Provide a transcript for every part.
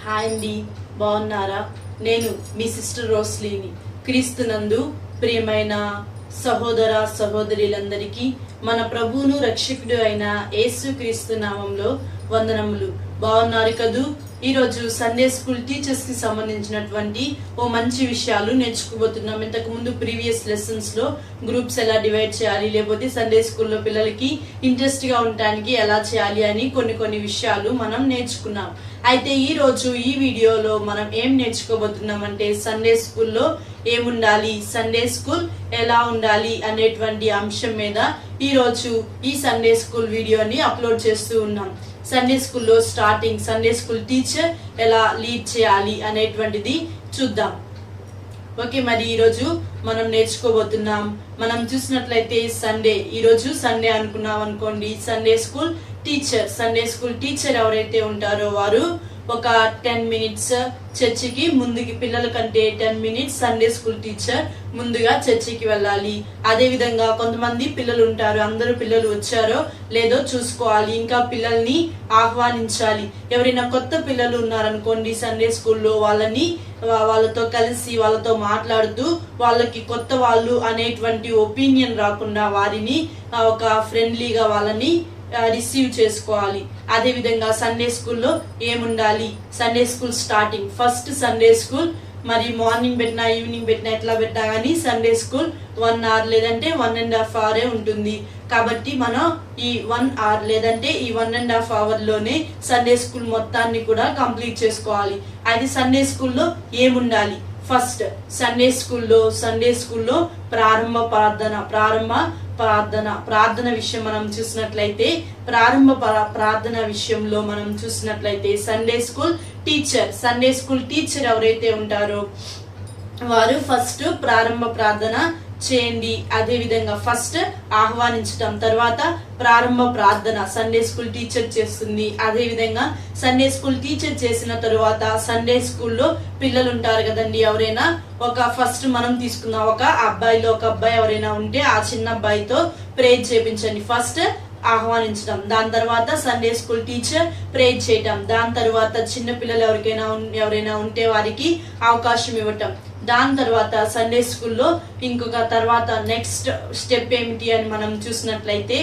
Hi అండి, బాగున్నారా? నేను మీ సిస్టర్ రోస్లీని. క్రీస్తునందు ప్రియమైన సహోదర సహోదరులందరికీ మన ప్రభువును రక్షకుడు అయిన యేసు క్రీస్తు నామంలో వందనములు. బాగున్నారు కదూ? ఈరోజు సండే స్కూల్ టీచర్స్ కి సంబంధించినటువంటి ఓ మంచి విషయాలు నేర్చుకోబోతున్నాం. ఇంతకు ముందు ప్రీవియస్ లెసన్స్ లో గ్రూప్స్ ఎలా డివైడ్ చేయాలి, లేకపోతే సండే స్కూల్లో పిల్లలకి ఇంట్రెస్ట్ గా ఉండటానికి ఎలా చేయాలి అని కొన్ని విషయాలు మనం నేర్చుకున్నాం. అయితే ఈ రోజు ఈ వీడియోలో మనం ఏం నేర్చుకోబోతున్నాం అంటే సండే స్కూల్లో ఏముండాలి, సండే స్కూల్ ఎలా ఉండాలి అనేటువంటి అంశం మీద ఈ రోజు ఈ సండే స్కూల్ వీడియోని అప్లోడ్ చేస్తూ ఉన్నాం. సండే స్కూల్లో స్టార్టింగ్, సండే స్కూల్ టీచర్ ఎలా లీడ్ చేయాలి అనేటువంటిది చూద్దాం. ఓకే, మరి ఈరోజు మనం నేర్చుకోబోతున్నాం. మనం చూసినట్లయితే ఈరోజు సండే అనుకున్నాం అనుకోండి. సండే స్కూల్ టీచర్ ఎవరైతే ఉంటారో వారు ఒక 10 minutes చర్చికి ముందుకి, పిల్లల కంటే 10 minutes సండే స్కూల్ టీచర్ ముందుగా చర్చికి వెళ్ళాలి. అదే విధంగా కొంతమంది పిల్లలు ఉంటారు, అందరూ పిల్లలు వచ్చారో లేదో చూసుకోవాలి, ఇంకా పిల్లల్ని ఆహ్వానించాలి. ఎవరైనా కొత్త పిల్లలు ఉన్నారనుకోండి సండే స్కూల్లో, వాళ్ళతో కలిసి వాళ్ళతో మాట్లాడుతూ వాళ్ళకి కొత్త వాళ్ళు అనేటువంటి ఒపీనియన్ రాకుండా వారిని ఒక ఫ్రెండ్లీగా వాళ్ళని రిసీవ్ చేసుకోవాలి. అదే విధంగా సండే స్కూల్లో ఏముండాలి, Sunday school starting, first Sunday school మరి మార్నింగ్ పెట్టినా ఈవినింగ్ పెట్టినా ఎట్లా పెట్టినా కానీ సండే స్కూల్ 1 hour లేదంటే 1.5 hour ఉంటుంది. కాబట్టి మనం ఈ 1 hour లేదంటే ఈ 1.5 hour లోనే సండే స్కూల్ మొత్తాన్ని కూడా కంప్లీట్ చేసుకోవాలి. అది సండే స్కూల్లో ఏముండాలి? ఫస్ట్ సండే స్కూల్లో ప్రారంభ ప్రార్థన విషయం మనం చూసినట్లయితే, ప్రార్థన విషయంలో మనం చూసినట్లయితే సండే స్కూల్ టీచర్ ఎవరైతే ఉంటారో వారు ఫస్ట్ ప్రారంభ ప్రార్థన చేయండి. అదే విధంగా ఫస్ట్ ఆహ్వానించటం, తర్వాత ప్రారంభ ప్రార్థన సండే స్కూల్ టీచర్ చేస్తుంది. అదే విధంగా సండే స్కూల్ టీచర్ చేసిన తరువాత సండే స్కూల్లో పిల్లలు ఉంటారు కదండి, ఎవరైనా ఫస్ట్ మనం తీసుకున్నాం ఒక అబ్బాయి ఎవరైనా ఉంటే ఆ చిన్న అబ్బాయితో ప్రేయర్ చేయించండి. ఫస్ట్ ఆహ్వానించడం, దాని తర్వాత సండే స్కూల్ టీచర్ ప్రేయర్ చేయటం, దాని తర్వాత చిన్న పిల్లలు ఎవరైనా ఉంటే వారికి అవకాశం ఇవ్వటం, దాని తర్వాత సండే స్కూల్లో ఇంకొక తర్వాత నెక్స్ట్ స్టెప్ ఏమిటి అని మనం చూసినట్లయితే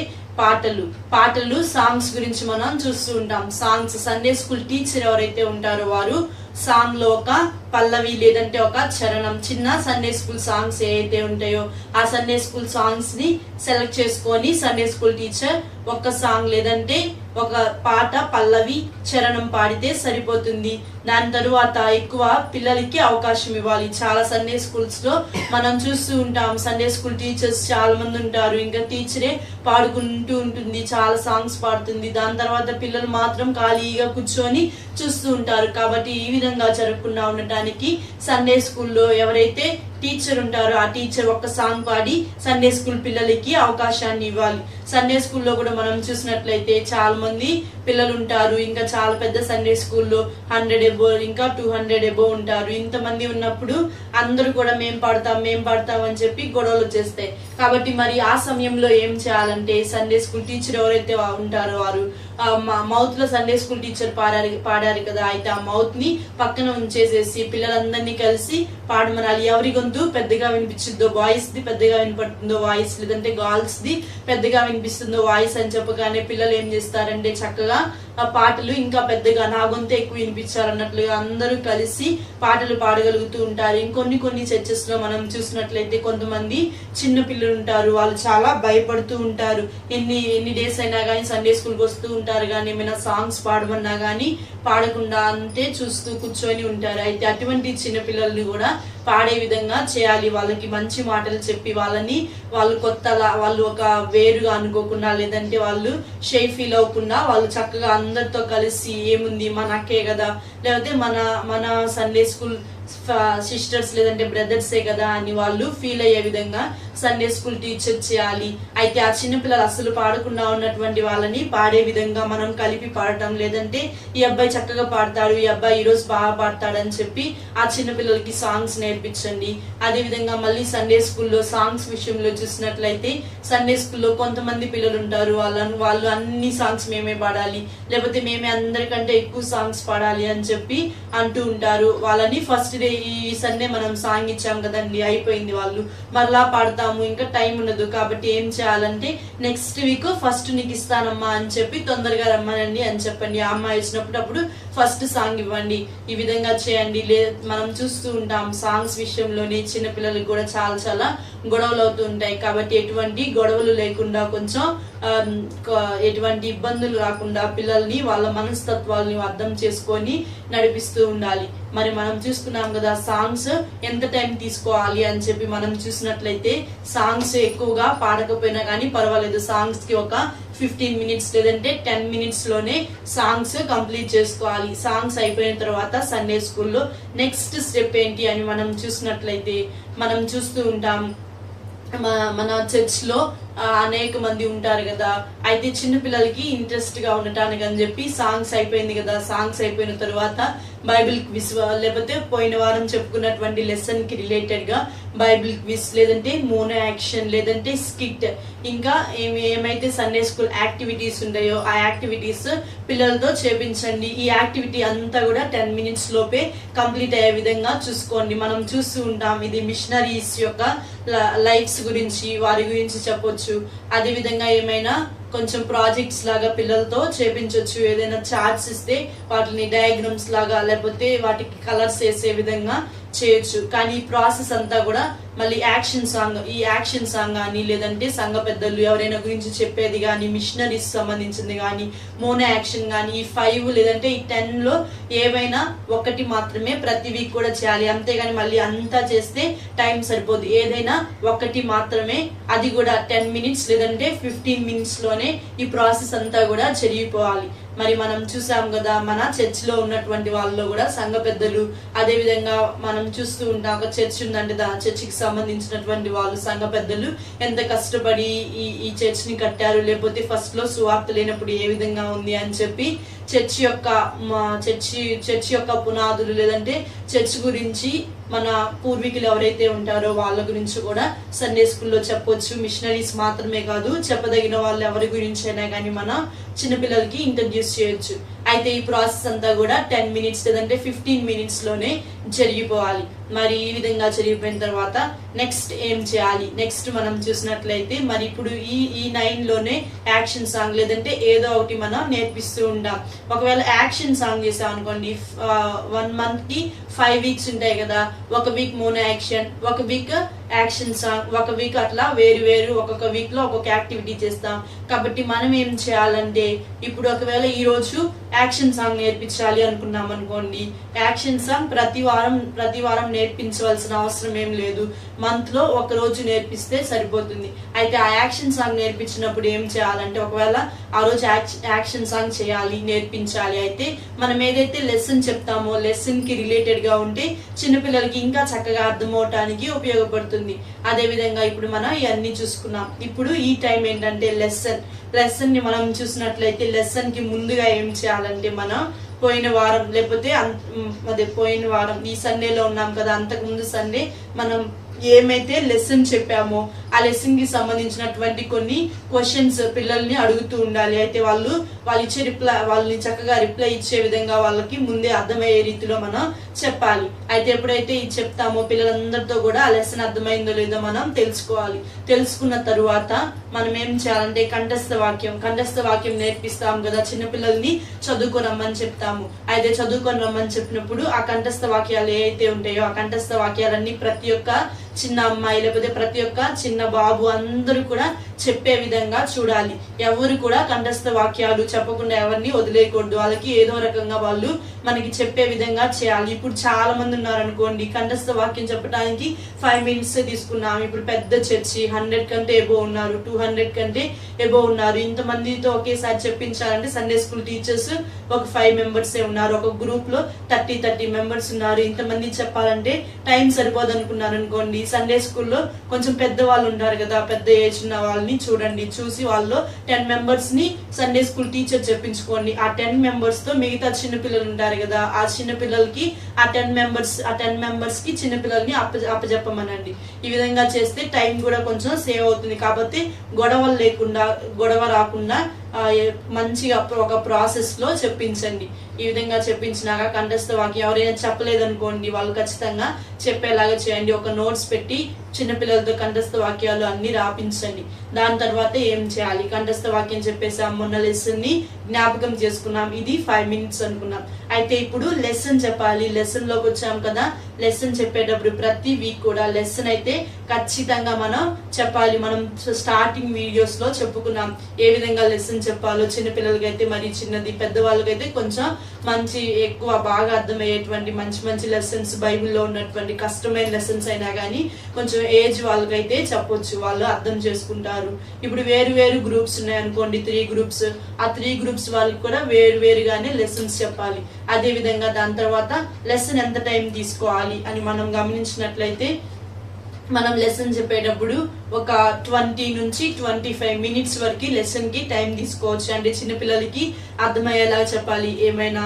పాటలు సాంగ్స్ గురించి మనం చూస్తూ ఉంటాం. సాంగ్స్ సండే స్కూల్ టీచర్ ఎవరైతే ఉంటారో వారు సాంగ్ లో ఒక పల్లవి లేదంటే ఒక చరణం, చిన్న సండే స్కూల్ సాంగ్స్ ఏవైతే ఉంటాయో ఆ సండే స్కూల్ సాంగ్స్ ని సెలెక్ట్ చేసుకొని సండే స్కూల్ టీచర్ ఒక సాంగ్ లేదంటే ఒక పాట పల్లవి చరణం పాడితే సరిపోతుంది. దాని తరువాత ఎక్కువ పిల్లలకి అవకాశం ఇవ్వాలి. చాలా సండే స్కూల్స్ లో మనం చూస్తూ ఉంటాం, సండే స్కూల్ టీచర్స్ చాలా మంది ఉంటారు, ఇంకా టీచరే పాడుకుంటూ ఉంటుంది, చాలా సాంగ్స్ పాడుతుంది, దాని తర్వాత పిల్లలు మాత్రం ఖాళీగా కూర్చొని చూస్తూ ఉంటారు. కాబట్టి ఈ విధంగా జరగకుండా ఉండటానికి సండే స్కూల్లో ఎవరైతే టీచర్ ఉంటారో ఆ టీచర్ ఒక సాంగ్ పాడి సండే స్కూల్ పిల్లలకి అవకాశాన్ని ఇవ్వాలి. సండే స్కూల్లో కూడా మనం చూసినట్లయితే చాలా మంది పిల్లలు ఉంటారు, ఇంకా చాలా పెద్ద సండే స్కూల్లో 100 above ఇంకా 200 above ఉంటారు. ఇంతమంది ఉన్నప్పుడు అందరూ కూడా మేం పాడతాం అని చెప్పి గొడవలు వచ్చేస్తాయి. కాబట్టి మరి ఆ సమయంలో ఏం చేయాలంటే సండే స్కూల్ టీచర్ ఎవరైతే ఉంటారో వారు మౌత్ లో సండే స్కూల్ టీచర్ పాడారు కదా, అయితే ఆ మౌత్ ని పక్కన ఉంచేసేసి పిల్లలందరినీ కలిసి పాడమనాలి. ఎవరి గొంతు పెద్దగా వినిపించిందో, బాయ్స్ ది పెద్దగా వినపడుతుందో వాయిస్, లేదంటే గర్ల్స్ ది పెద్దగా వినిపిస్తుందో వాయిస్ అని చెప్పగానే పిల్లలు ఏం చేస్తారంటే చక్కగా ఆ పాటలు ఇంకా పెద్దగా, నా గొంతు ఎక్కువ వినిపించాలన్నట్లుగా అందరూ కలిసి పాటలు పాడగలుగుతూ ఉంటారు. ఇంకొన్ని చర్చెస్ లో మనం చూసినట్లయితే కొంతమంది చిన్న పిల్లలు ఉంటారు, వాళ్ళు చాలా భయపడుతూ ఉంటారు. ఎన్ని డేస్ అయినా కానీ సండే స్కూల్కి వస్తూ ఉంటారు, కానీ ఏమైనా సాంగ్స్ పాడమన్నా కానీ పాడకుండా అంతే చూస్తూ కూర్చొని ఉంటారు. అయితే అటువంటి చిన్న పిల్లల్ని కూడా పాడే విధంగా చేయాలి. వాళ్ళకి మంచి మాటలు చెప్పి వాళ్ళు ఒక వేరుగా అనుకోకుండా, లేదంటే వాళ్ళు షై ఫీల్ అవ్వకుండా వాళ్ళు చక్కగా అందరితో కలిసి ఏముంది మనకే కదా, లేకపోతే మన సండే స్కూల్ సిస్టర్స్ లేదంటే బ్రదర్సే కదా అని వాళ్ళు ఫీల్ అయ్యే విధంగా సండే స్కూల్ టీచర్ చేయాలి. అయితే ఆ చిన్నపిల్లలు అస్సలు పాడకుండా ఉన్నటువంటి వాళ్ళని పాడే విధంగా మనం కలిపి పాడటం, లేదంటే ఈ అబ్బాయి చక్కగా పాడతాడు, ఈ అబ్బాయి ఈరోజు బాగా పాడతాడని చెప్పి ఆ చిన్నపిల్లలకి సాంగ్స్ నేర్పించండి. అదే విధంగా మళ్ళీ సండే స్కూల్లో సాంగ్స్ విషయంలో చూసినట్లయితే సండే స్కూల్లో కొంతమంది పిల్లలు ఉంటారు, వాళ్ళు అన్ని సాంగ్స్ మేమే పాడాలి, లేకపోతే మేమే అందరికంటే ఎక్కువ సాంగ్స్ పాడాలి అని చెప్పి అంటూ ఉంటారు. వాళ్ళని ఫస్ట్ డే ఈ సండే మనం సాంగ్ ఇచ్చాం కదండి, అయిపోయింది, వాళ్ళు మరలా పాడతాము, ఇంకా టైం ఉండదు. కాబట్టి ఏం చేయాలంటే నెక్స్ట్ వీక్ ఫస్ట్ నీకు ఇస్తానమ్మా అని చెప్పి తొందరగా రమ్మనండి అని చెప్పండి. ఆ అమ్మాయి వచ్చినప్పుడు అప్పుడు ఫస్ట్ సాంగ్ ఇవ్వండి. ఈ విధంగా చేయండి. మనం చూస్తూ ఉంటాం సాంగ్స్ విషయంలోనే చిన్నపిల్లలకు కూడా చాలా చాలా గొడవలు అవుతూ ఉంటాయి. కాబట్టి ఎటువంటి గొడవలు లేకుండా, కొంచెం ఎటువంటి ఇబ్బందులు రాకుండా పిల్లల్ని వాళ్ళ మనస్తత్వాలని అర్థం చేసుకొని నడిపిస్తూ ఉండాలి. మరి మనం చూసుకున్నాం కదా సాంగ్స్ ఎంత టైం తీసుకోవాలి అని చెప్పి. మనం చూసినట్లయితే సాంగ్స్ ఎక్కువగా పాడకపోయినా కానీ పర్వాలేదు, సాంగ్స్ కి ఒక 15 మినిట్స్ లేదంటే 10 మినిట్స్ లోనే సాంగ్స్ కంప్లీట్ చేసుకోవాలి. సాంగ్స్ అయిపోయిన తర్వాత సండే స్కూల్లో నెక్స్ట్ స్టెప్ ఏంటి అని మనం చూసినట్లయితే మనం చూస్తూ ఉంటాం మన చర్చ్ లో అనేక మంది ఉంటారు కదా. అయితే చిన్న పిల్లలకి ఇంట్రెస్ట్ గా ఉండటానికి అని చెప్పి సాంగ్స్ అయిపోయింది కదా, సాంగ్స్ అయిపోయిన తర్వాత బైబిల్ క్విజ్, లేకపోతే పోయిన వారం చెప్పుకున్నటువంటి లెసన్ కి రిలేటెడ్ గా బైబిల్ క్విజ్, లేదంటే మోనో యాక్షన్, లేదంటే స్కిట్, ఇంకా ఏమైతే సండే స్కూల్ యాక్టివిటీస్ ఉంటాయో ఆ యాక్టివిటీస్ పిల్లలతో చేపించండి. ఈ యాక్టివిటీ అంతా కూడా 10 మినిట్స్ లోపే కంప్లీట్ అయ్యే విధంగా చూసుకోండి. మనం చూస్తూ ఉంటాం, ఇది మిషనరీస్ యొక్క లైఫ్స్ గురించి, వారి గురించి చెప్పొచ్చు. అదే విధంగా ఏమైనా కొంచెం ప్రాజెక్ట్స్ లాగా పిల్లలతో చేపించవచ్చు. ఏదైనా చార్ట్స్ ఇస్తే వాటిని డయాగ్రామ్స్ లాగా, లేకపోతే వాటికి కలర్స్ వేసే విధంగా చేయొచ్చు. కానీ ఈ ప్రాసెస్ అంతా కూడా మళ్ళీ యాక్షన్ సాంగ్, ఈ యాక్షన్ సాంగ్ కానీ, లేదంటే సంఘ పెద్దలు ఎవరైనా గురించి చెప్పేది కానీ, మిషనరీస్ సంబంధించింది కానీ, మోనో యాక్షన్ కానీ, ఈ 5 లేదంటే ఈ 10 లో ఏవైనా ఒకటి మాత్రమే ప్రతి వీక్ కూడా చేయాలి. అంతేగాని మళ్ళీ అంతా చేస్తే టైం సరిపోదు. ఏదైనా ఒకటి మాత్రమే, అది కూడా 10 మినిట్స్ లేదంటే 15 మినిట్స్ లోనే ఈ ప్రాసెస్ అంతా కూడా జరిగిపోవాలి. మరి మనం చూసాం కదా మన చర్చ్ లో ఉన్నటువంటి వాళ్ళలో కూడా సంఘ పెద్దలు, అదే విధంగా మనం చూస్తూ ఉంటాం ఒక చర్చ్ ఉందంటే చర్చికి సంబంధించినటువంటి వాళ్ళు, సంఘ పెద్దలు ఎంత కష్టపడి ఈ చర్చ్ ని కట్టారు, లేకపోతే ఫస్ట్ లో సువార్త లేనప్పుడు ఏ విధంగా ఉంది అని చెప్పి చర్చ్ యొక్క పునాదులు, లేదంటే చర్చ్ గురించి మన పూర్వీకులు ఎవరైతే ఉంటారో వాళ్ళ గురించి కూడా సండే స్కూల్లో చెప్పొచ్చు. మిషనరీస్ మాత్రమే కాదు, చెప్పదగిన వాళ్ళు ఎవరి గురించి అయినా కానీ మన చిన్నపిల్లలకి ఇంట్రడ్యూస్ చేయొచ్చు. అయితే ఈ ప్రాసెస్ అంతా కూడా 10 మినిట్స్ లేదంటే 15 మినిట్స్ లోనే జరిగిపోవాలి. మరి ఈ విధంగా జరిగిపోయిన తర్వాత నెక్స్ట్ ఏం చేయాలి? నెక్స్ట్ మనం చూసినట్లయితే మరి ఇప్పుడు ఈ 9 లోనే యాక్షన్ సాంగ్, లేదంటే ఏదో ఒకటి మనం నేర్పిస్తూ ఉంటాం. ఒకవేళ యాక్షన్ సాంగ్ చేసాం అనుకోండి, 1 మంత్ కి 5 వీక్స్ ఉంటాయి కదా, ఒక వీక్ మోనో యాక్షన్, ఒక వీక్ యాక్షన్ సాంగ్, ఒక వీక్ అట్లా వేరు ఒక్కొక్క వీక్ లో ఒక్కొక్క యాక్టివిటీ చేస్తాం. కాబట్టి మనం ఏం చేయాలంటే ఇప్పుడు ఒకవేళ ఈ రోజు యాక్షన్ సాంగ్ నేర్పించాలి అనుకున్నాం అనుకోండి, యాక్షన్ సాంగ్ ప్రతి వారం నేర్పించవలసిన అవసరం ఏం లేదు. మంత్ లో ఒక రోజు నేర్పిస్తే సరిపోతుంది. అయితే ఆ యాక్షన్ సాంగ్ నేర్పించినప్పుడు ఏం చేయాలంటే ఒకవేళ ఆ రోజు యాక్షన్ సాంగ్ చేయాలి, నేర్పించాలి, అయితే మనం ఏదైతే లెసన్ చెప్తామో లెసన్ కి రిలేటెడ్ గా ఉంటే చిన్నపిల్లలకి ఇంకా చక్కగా అర్థం అవటానికి ఉపయోగపడుతుంది. అదే విధంగా ఇప్పుడు మనం ఇవన్నీ చూసుకున్నాం. ఇప్పుడు ఈ టైం ఏంటంటే లెసన్ ని మనం చూసినట్లయితే లెసన్ కి ముందుగా ఏం చేయాలంటే మనం పోయిన వారం, లేకపోతే పోయిన వారం ఈ సండేలో ఉన్నాం కదా, అంతకు ముందు సండే మనం ఏమైతే లెసన్ చెప్పామో ఆ లెసన్ కి సంబంధించినటువంటి కొన్ని క్వశ్చన్స్ పిల్లల్ని అడుగుతూ ఉండాలి. అయితే వాళ్ళు ఇచ్చే వాళ్ళని చక్కగా రిప్లై ఇచ్చే విధంగా వాళ్ళకి ముందే అర్థమయ్యే రీతిలో మనం చెప్పాలి. అయితే ఎప్పుడైతే ఇది చెప్తామో పిల్లలందరితో కూడా ఆ లెసన్ అర్థమైందో లేదో మనం తెలుసుకోవాలి. తెలుసుకున్న తరువాత మనం ఏం చేయాలంటే కంఠస్థ వాక్యం నేర్పిస్తాం కదా, చిన్నపిల్లల్ని చదువుకొని రమ్మని చెప్తాము. అయితే చదువుకొని రమ్మని చెప్పినప్పుడు ఆ కంఠస్థ వాక్యాలు ఏవైతే ఉంటాయో ఆ కంఠస్థ వాక్యాలన్నీ ప్రతి ఒక్క చిన్న అమ్మాయి, లేకపోతే ప్రతి ఒక్క చిన్న బాబు అందరూ కూడా చెప్పే విధంగా చూడాలి. ఎవరు కూడా కంఠస్థ వాక్యాలు చెప్పకుండా ఎవరిని వదిలేయకూడదు. వాళ్ళకి ఏదో రకంగా వాళ్ళు మనకి చెప్పే విధంగా చేయాలి. ఇప్పుడు చాలా మంది ఉన్నారు అనుకోండి, కంఠస్థ వాక్యం చెప్పడానికి 5 minutes తీసుకున్నాం. ఇప్పుడు పెద్ద చర్చి 100 కంటే ఎబో ఉన్నారు, 200 కంటే ఎబో ఉన్నారు. ఇంతమందితో ఒకేసారి చెప్పించాలంటే సండే స్కూల్ టీచర్స్ ఒక 5 members ఉన్నారు. ఒక గ్రూప్ లో 30 members ఉన్నారు. ఇంతమంది చెప్పాలంటే టైం సరిపోదు అనుకున్నారు అనుకోండి, సండే స్కూల్లో కొంచెం పెద్ద వాళ్ళు ఉంటారు కదా, పెద్ద ఏజ్ ఉన్న వాళ్ళని చూడండి, చూసి వాళ్ళు 10 members ని సండే స్కూల్ టీచర్ చెప్పించుకోండి. ఆ 10 members తో మిగతా చిన్న పిల్లలు ఉంటారు కదా, ఆ చిన్న పిల్లలకి ఆ 10 members కి చిన్న పిల్లల్ని అప్పచెప్పమనండి. ఈ విధంగా చేస్తే టైం కూడా కొంచెం సేవ్ అవుతుంది. కాబట్టి గొడవ రాకుండా మంచిగా ఒక ప్రాసెస్ లో చెప్పించండి. ఈ విధంగా చెప్పించినాక కంఠస్థ వాక్యం ఎవరైనా చెప్పలేదనుకోండి, వాళ్ళు ఖచ్చితంగా చెప్పేలాగా చేయండి. ఒక నోట్స్ పెట్టి చిన్నపిల్లలతో కంఠస్థ వాక్యాలు అన్ని రాపించండి. దాని తర్వాత ఏం చేయాలి, కంఠస్థ వాక్యం చెప్పేసాం, మొన్న లెసన్ ని జ్ఞాపకం చేసుకున్నాం, ఇది 5 minutes అనుకున్నాం. అయితే ఇప్పుడు లెసన్ చెప్పాలి. లెసన్ లోకి వచ్చాం కదా, లెసన్ చెప్పేటప్పుడు ప్రతి వీక్ కూడా లెసన్ అయితే ఖచ్చితంగా మనం చెప్పాలి. మనం స్టార్టింగ్ వీడియోస్ లో చెప్పుకున్నాం ఏ విధంగా లెసన్ చెప్పాలో. చిన్నపిల్లలకి అయితే మరి చిన్నది, పెద్దవాళ్ళకైతే కొంచెం మంచి ఎక్కువ బాగా అర్థమయ్యేటువంటి మంచి లెసన్స్, బైబిల్లో ఉన్నటువంటి కష్టమైన లెసన్స్ అయినా కానీ కొంచెం ఏజ్ వాళ్ళకైతే చెప్పొచ్చు, వాళ్ళు అర్థం చేసుకుంటారు. ఇప్పుడు వేరు గ్రూప్స్ ఉన్నాయి అనుకోండి, 3 groups, ఆ 3 groups వాళ్ళకి కూడా వేరుగానే లెసన్స్ చెప్పాలి. అదే విధంగా దాని తర్వాత లెసన్ ఎంత టైం తీసుకోవాలి అని మనం గమనించినట్లయితే, మనం లెసన్ చెప్పేటప్పుడు ఒక 20 నుంచి 25 minutes వరకు లెసన్ కి టైం తీసుకోవచ్చు. అంటే చిన్నపిల్లలకి అర్థమయ్యేలా చెప్పాలి. ఏమైనా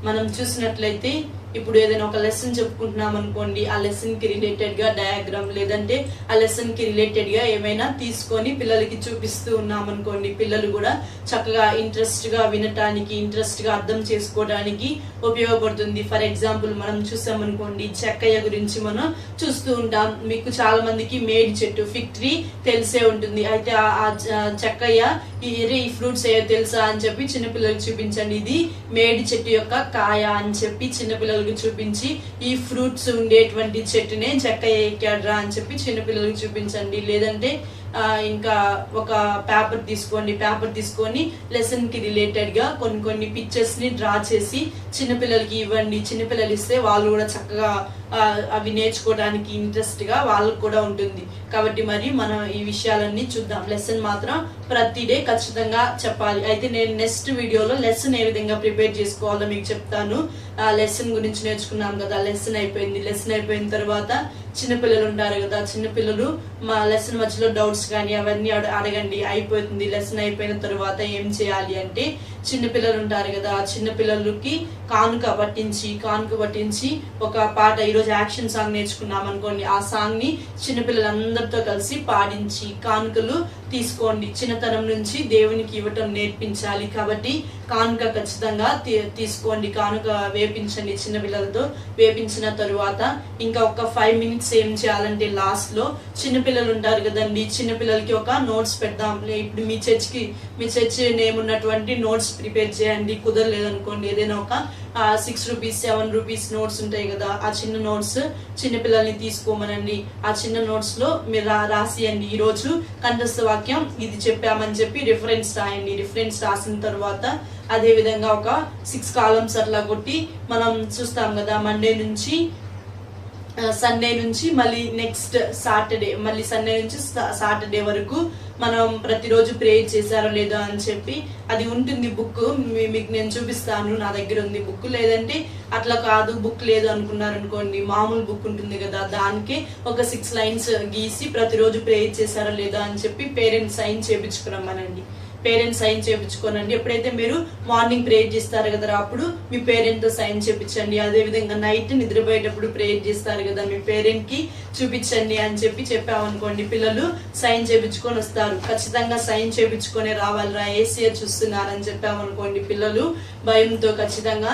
మనం చూసినట్లయితే ఇప్పుడు ఏదైనా ఒక లెసన్ చెప్పుకుంటున్నాం అనుకోండి, ఆ లెసన్ కి రిలేటెడ్ గా డయాగ్రామ్ లేదంటే ఆ లెసన్ కి రిలేటెడ్ గా ఏమైనా తీసుకొని పిల్లలకి చూపిస్తూ ఉన్నాం అనుకోండి, పిల్లలు కూడా చక్కగా ఇంట్రెస్ట్ గా వినటానికి, ఇంట్రెస్ట్ గా అర్థం చేసుకోవడానికి ఉపయోగపడుతుంది. ఫర్ ఎగ్జాంపుల్ మనం చూసాం అనుకోండి, చెక్కయ్య గురించి మనం చూస్తూ ఉంటాం. మీకు చాలా మందికి మేడి చెట్టు, ఫిగ్ ట్రీ తెలిసే ఉంటుంది. అయితే ఆ చెక్కయ్య ఈ ఫ్రూట్స్ ఏయో తెలుసా అని చెప్పి చిన్నపిల్లలకు చూపించండి. ఇది మేడి చెట్టు యొక్క కాయ అని చెప్పి చిన్నపిల్లలకు చూపించి, ఈ ఫ్రూట్స్ ఉండేటువంటి చెట్టునే చెక్కయ్య ఎక్కాడ్రా అని చెప్పి చిన్నపిల్లలకు చూపించండి. లేదంటే ఇంకా ఒక పేపర్ తీసుకొని లెసన్ కి రిలేటెడ్ గా కొన్ని పిక్చర్స్ ని డ్రా చేసి చిన్నపిల్లలకి ఇవ్వండి. చిన్నపిల్లలు ఇస్తే వాళ్ళు కూడా చక్కగా అవి నేర్చుకోవడానికి ఇంట్రెస్ట్ గా వాళ్ళకు కూడా ఉంటుంది. కాబట్టి మరి మనం ఈ విషయాలన్నీ చూద్దాం. లెసన్ మాత్రం ప్రతి డే ఖచ్చితంగా చెప్పాలి. అయితే నేను నెక్స్ట్ వీడియోలో లెసన్ ఏ విధంగా ప్రిపేర్ చేసుకోవాలో మీకు చెప్తాను. లెసన్ గురించి నేర్చుకున్నాం కదా, లెసన్ అయిపోయిన తర్వాత చిన్నపిల్లలు ఉంటారు కదా, చిన్నపిల్లలు మా లెసన్ మధ్యలో డౌట్స్ కానీ అవన్నీ అడగండి. అయిపోతుంది. లెసన్ అయిపోయిన తర్వాత ఏం చేయాలి అంటే, చిన్నపిల్లలు ఉంటారు కదా, ఆ చిన్నపిల్లలకి కానుక పట్టించి ఒక పాట, ఈరోజు యాక్షన్ సాంగ్ నేర్చుకున్నాం అనుకోండి, ఆ సాంగ్ ని చిన్నపిల్లలందరితో కలిసి పాడించి కానుకలు తీసుకోండి. చిన్నతనం నుంచి దేవునికి ఇవ్వటం నేర్పించాలి. కాబట్టి కానుక ఖచ్చితంగా తీసుకోండి. కానుక వేపించండి చిన్నపిల్లలతో. వేపించిన తరువాత ఇంకా ఒక 5 minutes ఏం చేయాలంటే, లాస్ట్ లో చిన్నపిల్లలు ఉంటారు కదండి, చిన్నపిల్లలకి ఒక నోట్స్ పెడదాం. ఇప్పుడు మీ చర్చ్ నేమ్ ఉన్నటువంటి నోట్స్ ప్రిపేర్ చేయండి. కుదరలేదనుకోండి, ఏదైనా ఒక 6 rupees 7 rupees నోట్స్ ఉంటాయి కదా, ఆ చిన్న నోట్స్ చిన్నపిల్లల్ని తీసుకోమనండి. ఆ చిన్న నోట్స్ లో మీరు రాసియండి, ఈ రోజు కంఠస్థ వాక్యం ఇది చెప్పామని చెప్పి రిఫరెన్స్ రాయండి. రిఫరెన్స్ రాసిన తర్వాత అదే విధంగా ఒక 6 columns అట్లా కొట్టి, మనం చూస్తాం కదా సండే నుంచి మళ్ళీ నెక్స్ట్ సాటర్డే, మళ్ళీ సండే నుంచి సాటర్డే వరకు మనం ప్రతిరోజు ప్రేయర్ చేశారో లేదో అని చెప్పి అది ఉంటుంది బుక్. మీకు నేను చూపిస్తాను, నా దగ్గర ఉంది బుక్. లేదంటే అట్లా కాదు, బుక్ లేదు అనుకున్నారు అనుకోండి, మామూలు బుక్ ఉంటుంది కదా, దానికి ఒక 6 lines గీసి ప్రతిరోజు ప్రేయర్ చేశారో లేదో అని చెప్పి పేరెంట్స్ సైన్ చేయించుకురమ్మనండి. పేరెంట్స్ సైన్ చేయించుకోనండి. ఎప్పుడైతే మీరు మార్నింగ్ ప్రేయర్ చేస్తారు కదా, అప్పుడు మీ పేరెంట్ తో సైన్ చేయించండి. అదే విధంగా నైట్ నిద్రపోయేటప్పుడు ప్రేయర్ చేస్తారు కదా, మీ పేరెంట్ కి చూపించండి అని చెప్పి చెప్పామనుకోండి, పిల్లలు సైన్ చేయించుకొని వస్తారు. ఖచ్చితంగా సైన్ చేయించుకొని రావాలిరా, ఏసీఆర్ చూస్తున్నారని చెప్పామనుకోండి, పిల్లలు భయంతో ఖచ్చితంగా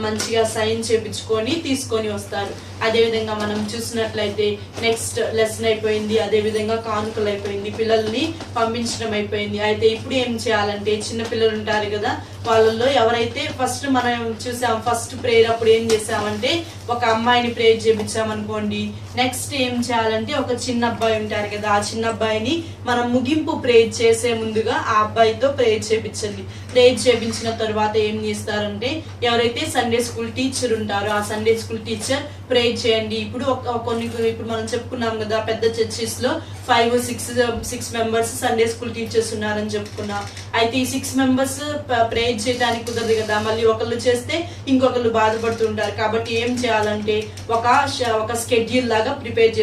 మంచిగా సైన్ చేయించుకొని తీసుకొని వస్తారు. అదే విధంగా మనం చూసినట్లయితే నెక్స్ట్ లెసన్ అయిపోయింది, అదే విధంగా కానుకలు అయిపోయింది, పిల్లల్ని పంపించడం అయిపోయింది. అయితే ఇప్పుడు ఏం చేయాలంటే చిన్న పిల్లలు ఉంటారు కదా, వాళ్ళల్లో ఎవరైతే ఫస్ట్ మనం చూసాం ఫస్ట్ ప్రేయర్ అప్పుడు ఏం చేసామంటే ఒక అమ్మాయిని ప్రేయర్ చేపించామనుకోండి, నెక్స్ట్ ఏం చేయాలంటే ఒక చిన్న అబ్బాయి ఉంటారు కదా, ఆ చిన్న అబ్బాయిని మనం ముగింపు ప్రేయర్ చేసే ముందుగా ఆ అబ్బాయితో ప్రేయర్ చేపించండి. ప్రేయర్ చేపించిన తర్వాత ఏం చేస్తారంటే ఎవరైతే సండే స్కూల్ టీచర్ ఉంటారో ఆ సండే స్కూల్ టీచర్ ప్రేయర్ చేయండి. ఇప్పుడు ఇప్పుడు మనం చెప్పుకున్నాం కదా, పెద్ద చర్చెస్ లో 5-6 మెంబర్స్ సండే స్కూల్ టీచర్స్ ఉన్నారని చెప్పుకున్నాం. అయితే ఈ 6 మెంబర్స్ ప్రేయర్ చేయడానికి కుదరదు కదా, మళ్ళీ ఒకళ్ళు చేస్తే ఇంకొకళ్ళు బాధపడుతుంటారు. కాబట్టి ఏం చేయాలంటే ఒక స్కెడ్యూల్ లాగా ప్రిపేర్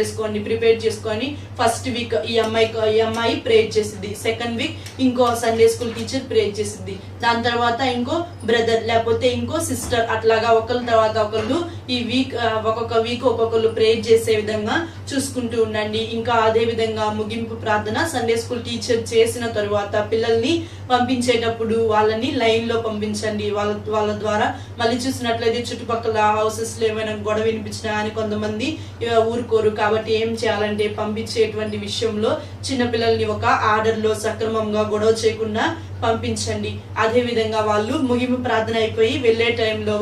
చేసుకొని ఫస్ట్ వీక్ ఈ అమ్మాయి ప్రేయర్ చేసిద్ది, సెకండ్ వీక్ ఇంకో సండే స్కూల్ టీచర్ ప్రేయర్ చేసిద్ది, దాని తర్వాత ఇంకో బ్రదర్ లేకపోతే ఇంకో సిస్టర్, అట్లాగా ఒకళ్ళ తర్వాత ఒకళ్ళు ఈ వీక్ ఒక్కొక్క వీక్ ఒక్కొక్కళ్ళు ప్రేయర్ చేసే విధంగా చూసుకుంటూ ఉండండి. ఇంకా అదే విధంగా ముగింపు ప్రార్థన సండే స్కూల్ టీచర్ చేసిన తరువాత పిల్లల్ని పంపించేటప్పుడు వాళ్ళని లైన్ లో పంపించండి. వాళ్ళ ద్వారా మళ్ళీ చూసినట్లయితే చుట్టుపక్కల హౌసెస్ లో ఏమైనా గొడవ వినిపించినా అని కొంతమంది ఊరుకోరు. కాబట్టి ఏం చేయాలంటే పంపించేటువంటి విషయంలో చిన్నపిల్లల్ని ఒక ఆర్డర్ లో సక్రమంగా గొడవ చేయకుండా పంపించండి. అదే విధంగా వాళ్ళు ముగింపు ప్రార్థన అయిపోయి వెళ్లే టైంలో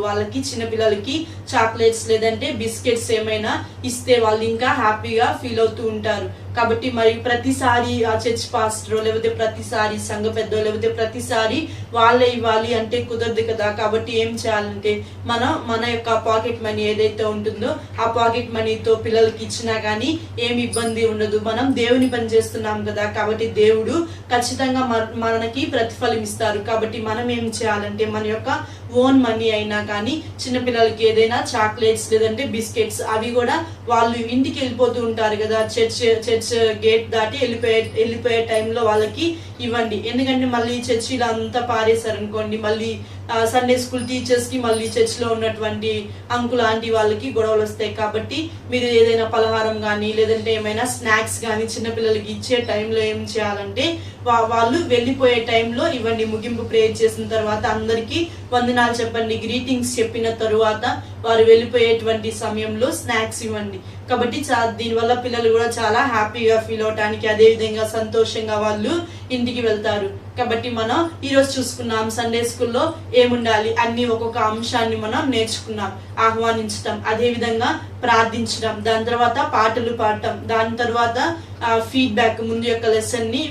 వాళ్ళకి చిన్నపిల్లలకి చాక్లెట్స్ లేదంటే బిస్కెట్స్ ఏమైనా ఇస్తే వాళ్ళు ఇంకా హ్యాపీగా ఫీల్ అవుతూ ఉంటారు. కాబట్టి మరి ప్రతిసారి ఆ చర్చ్ పాస్టర్ లేకపోతే ప్రతిసారి సంఘ పెద్ద లేకపోతే ప్రతిసారి వాళ్ళే ఇవ్వాలి అంటే కుదరదు కదా. కాబట్టి ఏం చేయాలంటే మన యొక్క పాకెట్ మనీ ఏదైతే ఉంటుందో ఆ పాకెట్ మనీతో పిల్లలకి ఇచ్చినా గానీ ఏమి ఇబ్బంది ఉండదు. మనం దేవుని పని చేస్తున్నాం కదా, కాబట్టి దేవుడు ఖచ్చితంగా మనకి ప్రతిఫలం ఇస్తారు. కాబట్టి మనం ఏం చేయాలంటే మన యొక్క ఓన్ మనీ అయినా కానీ చిన్నపిల్లలకి ఏదైనా చాక్లెట్స్ లేదంటే బిస్కెట్స్ అవి కూడా వాళ్ళు ఇంటికి వెళ్ళిపోతూ ఉంటారు కదా, చర్చ్ గేట్ దాటి వెళ్ళిపోయే టైంలో వాళ్ళకి ఇవ్వండి. ఎందుకంటే మళ్ళీ చర్చిలో అంతా పారేశారు అనుకోండి, మళ్ళీ సండే స్కూల్ టీచర్స్ కి మళ్ళీ చర్చ్ లో ఉన్నటువంటి అంకుల్ ఆంటీ వాళ్ళకి గొడవలు వస్తాయి. కాబట్టి మీరు ఏదైనా పలహారం కానీ లేదంటే ఏమైనా స్నాక్స్ కానీ చిన్నపిల్లలకి ఇచ్చే టైంలో ఏం చేయాలంటే వాళ్ళు వెళ్ళిపోయే టైంలో ఇవ్వండి. ముగింపు ప్రేయర్ చేసిన తర్వాత అందరికి వందనాలు చెప్పండి, గ్రీటింగ్స్ చెప్పిన తరువాత వారు వెళ్ళిపోయేటువంటి సమయంలో స్నాక్స్ ఇవ్వండి. కాబట్టి దీనివల్ల పిల్లలు కూడా చాలా హ్యాపీగా ఫీల్ అవటానికి అదే విధంగా సంతోషంగా వాళ్ళు ఇంటికి వెళ్తారు. కాబట్టి మనం ఈరోజు చూసుకున్నాం సండే స్కూల్లో ఏముండాలి అన్ని ఒక్కొక్క అంశాన్ని మనం నేర్చుకున్నాం. ఆహ్వానించడం, అదే విధంగా ప్రార్థించడం, దాని తర్వాత పాటలు పాడటం, దాని తర్వాత ఫీడ్బ్యాక్ ముందు యొక్క లెసన్ ని,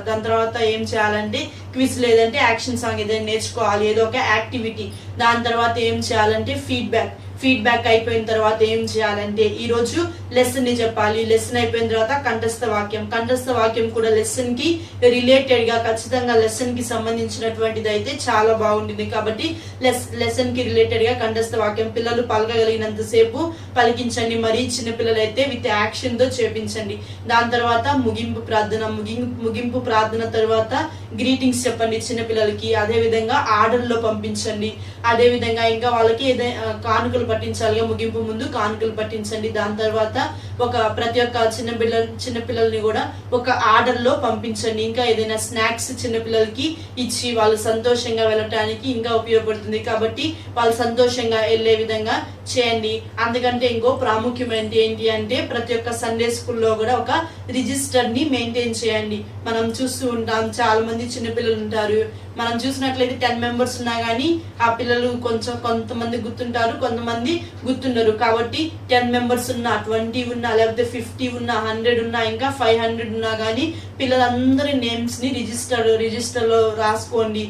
దాని తర్వాత ఏం చేయాలంటే క్విజ్ లేదంటే యాక్షన్ సాంగ్ ఏదైనా నేర్చుకోవాలి, ఏదో ఒక యాక్టివిటీ. దాని తర్వాత ఏం చేయాలంటే ఫీడ్బ్యాక్ అయిపోయిన తర్వాత ఏం చేయాలంటే ఈ రోజు లెసన్ ని చెప్పాలి. లెసన్ అయిపోయిన తర్వాత కంఠస్థ వాక్యం కూడా లెసన్ కి రిలేటెడ్ గా ఖచ్చితంగా లెసన్ కి సంబంధించినటువంటిది అయితే చాలా బాగుంటుంది. కాబట్టి లెసన్ కి రిలేటెడ్ గా కంఠస్థ వాక్యం పిల్లలు పలకగలిగినంత సేపు పలికించండి. మరి చిన్న పిల్లలు అయితే విత్ యాక్షన్ తో చేపించండి. దాని తర్వాత ముగింపు ప్రార్థన తర్వాత గ్రీటింగ్స్ చెప్పండి చిన్న పిల్లలకి. అదే విధంగా ఆర్డర్ లో పంపించండి. అదే విధంగా ఇంకా వాళ్ళకి ఏదైనా కానుకలు పట్టించాలిగా, ముగింపు ముందు కానుకలు పట్టించండి. దాని తర్వాత ప్రతి ఒక్క చిన్న పిల్లల్ని కూడా ఒక ఆర్డర్ లో పంపించండి. ఇంకా ఏదైనా స్నాక్స్ చిన్న పిల్లలకి ఇచ్చి వాళ్ళు సంతోషంగా వెళ్ళటానికి ఇంకా ఉపయోగపడుతుంది. కాబట్టి వాళ్ళు సంతోషంగా వెళ్లే విధంగా చేయండి. అందుకంటే ఇంకో ప్రాముఖ్యమైనది ఏంటి అంటే ప్రతి ఒక్క సండే స్కూల్లో కూడా ఒక రిజిస్టర్ ని మెయింటైన్ చేయండి. మనం చూస్తూ ఉంటాం చాలా మంది చిన్నపిల్లలు ఉంటారు. మనం చూసినట్లయితే 10 మెంబర్స్ ఉన్నా గానీ ఆ పిల్లలు కొంతమంది గుర్తుంటారు, కొంతమంది గుర్తుండరు. కాబట్టి 10 మెంబర్స్ ఉన్నా, 20 ఉన్నా, లేకపోతే 50 ఉన్నా, 100 ఉన్నా, ఇంకా 500 ఉన్నా గానీ పిల్లలందరి నేమ్స్ ని రిజిస్టర్ లో రాసుకోండి.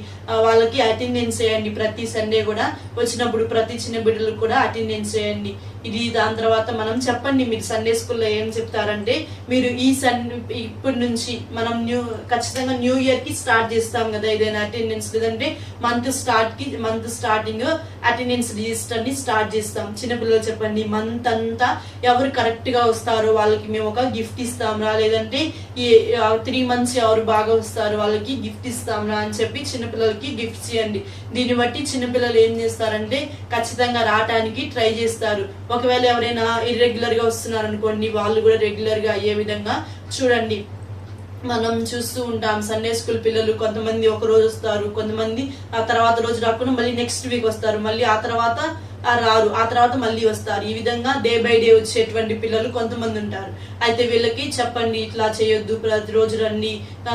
వాళ్ళకి అటెండెన్స్ చేయండి. ప్రతి సండే కూడా వచ్చినప్పుడు ప్రతి చిన్న బిడ్డలకు కూడా అటెండెన్స్ చేయండి. దాని తర్వాత మనం చెప్పండి, మీరు సండే స్కూల్లో ఏం చెప్తారంటే మీరు ఇప్పటి నుంచి మనం ఖచ్చితంగా న్యూ ఇయర్ కి స్టార్ట్ చేస్తాం కదా ఏదైనా అటెండెన్స్, లేదంటే మంత్ స్టార్టింగ్ అటెండెన్స్ రిజిస్టర్ ని స్టార్ట్ చేస్తాం. చిన్నపిల్లలు చెప్పండి, మంత్ అంతా ఎవరు కరెక్ట్ గా వస్తారో వాళ్ళకి మేము ఒక గిఫ్ట్ ఇస్తాం రా, లేదంటే ఈ 3 months ఎవరు బాగా వస్తారో వాళ్ళకి గిఫ్ట్ ఇస్తాం రా అని చెప్పి చిన్నపిల్లలకి గిఫ్ట్స్ ఇవ్వండి. దీన్ని బట్టి చిన్నపిల్లలు ఏం చేస్తారంటే ఖచ్చితంగా రావటానికి ట్రై చేస్తారు. ఒకవేళ ఎవరైనా ఇర్రెగ్యులర్ గా వస్తున్నారు అనుకోండి, వాళ్ళు కూడా రెగ్యులర్ గా అయ్యే విధంగా చూడండి. మనం చూస్తూ ఉంటాం సండే స్కూల్ పిల్లలు కొంతమంది ఒక రోజు వస్తారు, కొంతమంది ఆ తర్వాత రోజు రాకుండా మళ్ళీ నెక్స్ట్ వీక్ వస్తారు, మళ్ళీ ఆ తర్వాత రారు, ఆ తర్వాత మళ్ళీ వస్తారు. ఈ విధంగా డే బై డే వచ్చేటువంటి పిల్లలు కొంతమంది ఉంటారు. అయితే వీళ్ళకి చెప్పండి, ఇట్లా చేయొద్దు, ప్రతిరోజు రండి,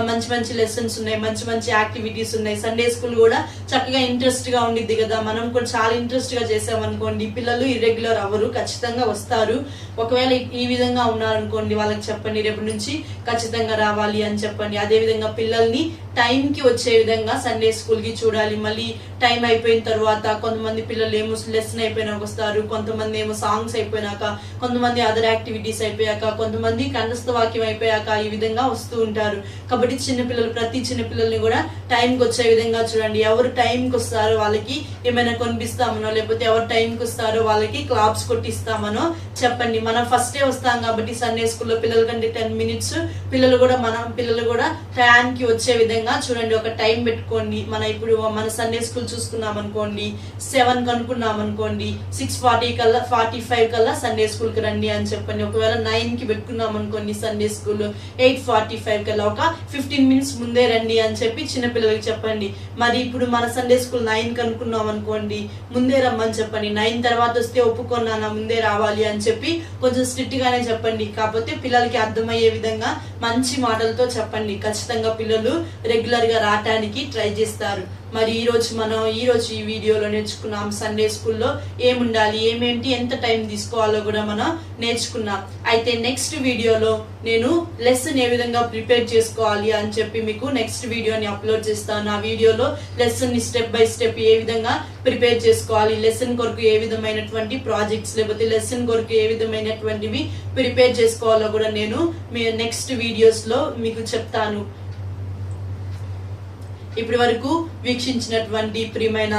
మంచి మంచి లెసన్స్ ఉన్నాయి, మంచి మంచి యాక్టివిటీస్ ఉన్నాయి. సండే స్కూల్ కూడా చక్కగా ఇంట్రెస్ట్ గా ఉండిద్ది కదా, మనం కూడా చాలా ఇంట్రెస్ట్ గా చేసామనుకోండి పిల్లలు ఇర్రెగ్యులర్ అవ్వరు, ఖచ్చితంగా వస్తారు. ఒకవేళ ఈ విధంగా ఉన్నారనుకోండి వాళ్ళకి చెప్పండి రేపు నుంచి ఖచ్చితంగా రావాలి అని చెప్పండి. అదే విధంగా పిల్లల్ని టైం కి వచ్చే విధంగా సండే స్కూల్ కి చూడాలి. మళ్ళీ టైం అయిపోయిన తర్వాత కొంతమంది పిల్లలు ఏమో లెసన్ అయిపోయినాక వస్తారు, కొంతమంది ఏమో సాంగ్స్ అయిపోయినాక, కొంతమంది అదర్ యాక్టివిటీస్ అయిపోయాక, కొంతమంది కంఠస్థ వాక్యం అయిపోయాక ఈ విధంగా వస్తూ ఉంటారు. కాబట్టి చిన్నపిల్లలు, ప్రతి చిన్న పిల్లల్ని కూడా టైంకి వచ్చే విధంగా చూడండి. ఎవరు టైంకి వస్తారో వాళ్ళకి ఏమైనా కొనిపిస్తామనో, లేకపోతే ఎవరు టైంకి వస్తారో వాళ్ళకి క్లాప్స్ కొట్టిస్తామనో చెప్పండి. మనం ఫస్టే వస్తాం కాబట్టి సండే స్కూల్లో పిల్లల కంటే 10 minutes పిల్లలు కూడా టైంకి వచ్చే విధంగా చూడండి. ఒక టైం పెట్టుకోండి. ఇప్పుడు మన సండే స్కూల్ చూసుకున్నాం అనుకోండి 7 కనుక్కున్నాం అనుకోండి, 6:40 కల్లా 45 కల్లా సండే స్కూల్ కి రండి అని చెప్పండి. ఒకవేళ 9 కి పెట్టుకున్నాం అనుకోండి సండే స్కూల్, 8:45 కల్లా ఒక 15 minutes ముందే రండి అని చెప్పి చిన్నపిల్లలకి చెప్పండి. మరి ఇప్పుడు మన సండే స్కూల్ 9 కనుక్కున్నాం అనుకోండి, ముందే రమ్మని చెప్పండి. 9 తర్వాత వస్తే ఒప్పుకున్నానా, ముందే రావాలి అని చెప్పి కొంచెం స్ట్రిక్ట్ గానే చెప్పండి. కాకపోతే పిల్లలకి అర్థమయ్యే విధంగా మంచి మాటలతో చెప్పండి. ఖచ్చితంగా పిల్లలు రెగ్యులర్ గా రావటానికి ట్రై చేస్తారు. మరి ఈ రోజు ఈ వీడియోలో నేర్చుకున్నాం సండే స్కూల్లో ఏముండాలి, ఏమేంటి, ఎంత టైం తీసుకోవాలో కూడా మనం నేర్చుకున్నాం. అయితే నెక్స్ట్ వీడియోలో నేను లెసన్ ఏ విధంగా ప్రిపేర్ చేసుకోవాలి అని చెప్పి మీకు నెక్స్ట్ వీడియోని అప్లోడ్ చేస్తాను. ఆ వీడియోలో లెసన్ ని స్టెప్ బై స్టెప్ ఏ విధంగా ప్రిపేర్ చేసుకోవాలి, లెసన్ కొరకు ఏ విధమైనటువంటి ప్రాజెక్ట్స్ లేకపోతే లెసన్ కొరకు ఏ విధమైనటువంటివి ప్రిపేర్ చేసుకోవాలో కూడా నేను మీ నెక్స్ట్ వీడియోస్ లో మీకు చెప్తాను. ఇప్పటి వరకు వీక్షించినటువంటి ప్రియమైన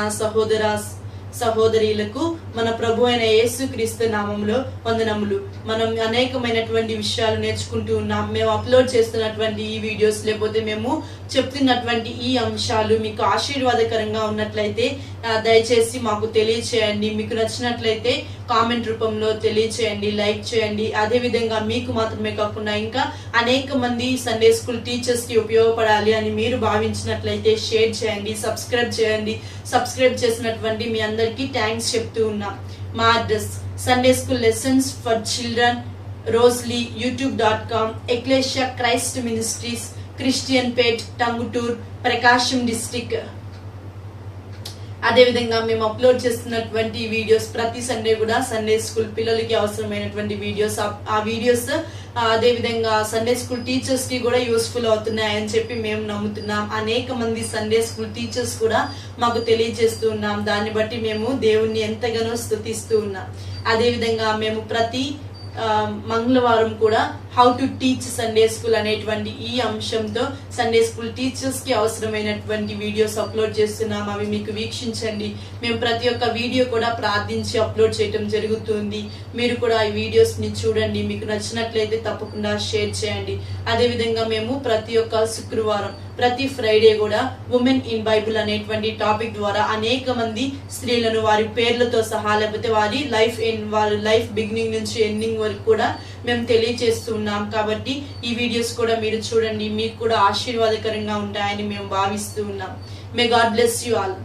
సహోదరీలకు మన ప్రభు అయిన యేసుక్రీస్తు నామములో వందనములు. మనం అనేకమైనటువంటి విషయాలు నేర్చుకుంటూ ఉన్నాం. మేము అప్లోడ్ చేస్తున్నటువంటి ఈ వీడియోస్ లేకపోతే మేము చెప్తున్నటువంటి ఈ అంశాలు మీకు ఆశీర్వాదకరంగా ఉన్నట్లయితే దయచేసి మాకు తెలియచేయండి. మీకు నచ్చినట్లయితే కామెంట్ రూపంలో తెలియచేయండి, లైక్ చేయండి. అదే విధంగా మీకు మాత్రమే కాకుండా ఇంకా అనేక మంది సండే స్కూల్ టీచర్స్ కి ఉపయోగపడాలి అని మీరు భావించినట్లయితే షేర్ చేయండి, సబ్స్క్రైబ్ చేయండి. సబ్స్క్రైబ్ చేసినటువంటి మీ అందరికీ థ్యాంక్స్ చెప్తూ ఉన్నాం. మా address Sunday school lessons for children, రోజ్లీ, youtube.com, Ecclesia Christ ministries, Christianpet, Tangutur, Prakasam district. అదే విధంగా మేము అప్లోడ్ చేస్తున్నటువంటి వీడియోస్ ప్రతి సండే కూడా సండే స్కూల్ పిల్లలకి అవసరమైనటువంటి వీడియోస్, ఆ వీడియోస్ అదే విధంగా సండే స్కూల్ టీచర్స్ కి కూడా యూస్ఫుల్ అవుతున్నాయని చెప్పి మేము నమ్ముతున్నాం. అనేక మంది సండే స్కూల్ టీచర్స్ కూడా మాకు తెలియజేస్తూ ఉన్నాం. దాన్ని బట్టి మేము దేవుణ్ణి ఎంతగానో స్తుతిస్తూ ఉన్నాం. అదే విధంగా మేము ప్రతి మంగళవారం కూడా how to teach Sunday school అనేటువంటి ఈ అంశంతో సండే స్కూల్ టీచర్స్ కి అవసరమైనటువంటి వీడియోస్ అప్లోడ్ చేస్తున్నాం. అవి మీకు వీక్షించండి. మేము ప్రతి ఒక్క వీడియో కూడా ప్రార్థించి అప్లోడ్ చేయడం జరుగుతుంది. మీరు కూడా ఈ వీడియోస్ ని చూడండి. మీకు నచ్చినట్లయితే తప్పకుండా షేర్ చేయండి. అదే విధంగా మేము ప్రతి ఒక్క శుక్రవారం, ప్రతి ఫ్రైడే కూడా ఉమెన్ ఇన్ బైబుల్ అనేటువంటి టాపిక్ ద్వారా అనేక మంది స్త్రీలను వారి పేర్లతో సహా లేకపోతే వారి లైఫ్ బిగినింగ్ నుంచి ఎండింగ్ వరకు కూడా మేము తెలియజేస్తున్నాం. కాబట్టి ఈ వీడియోస్ కూడా మీరు చూడండి, మీకు కూడా ఆశీర్వాదకరంగా ఉంటాయని మేము భావిస్తూ ఉన్నాం. May God bless you all.